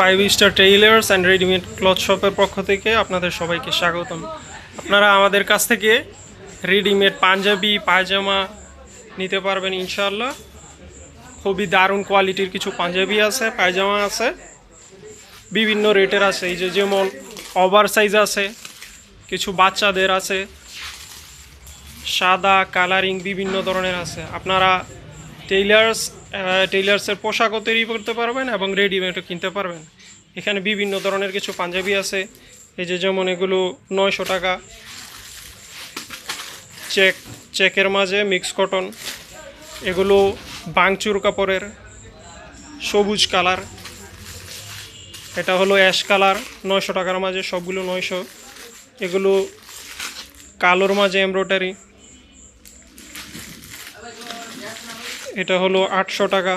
Five star tailors and readymade cloth শপের পক্ষ থেকে আপনাদের সবাইকে স্বাগতম। আপনারা আমাদের কাছ থেকে রেডিমেড পাঞ্জাবি পায়জামা নিতে পারবেন ইনশাআল্লাহ। খুবই দারুণ কোয়ালিটির কিছু পাঞ্জাবি আছে, পায়জামা আছে, বিভিন্ন রেটের আছে। এই যেমন ওভার সাইজ আছে, কিছু বাচ্চাদের আছে, সাদা কালারিং বিভিন্ন ধরনের আছে। আপনারা টেইলার্সের পোশাকও তৈরি করতে পারবেন এবং রেডিমেডও কিনতে পারবেন। এখানে বিভিন্ন ধরনের কিছু পাঞ্জাবি আছে। এই যেমন এগুলো 900 টাকা, চেকের মাঝে মিক্স কটন। এগুলো বাংচুর কাপড়ের, সবুজ কালার, এটা হলো অ্যাশ কালার, 900 টাকার মাঝে, সবগুলো 900। এগুলো কালোর মাঝে এমব্রয়ডারি, এটা হলো 800 টাকা।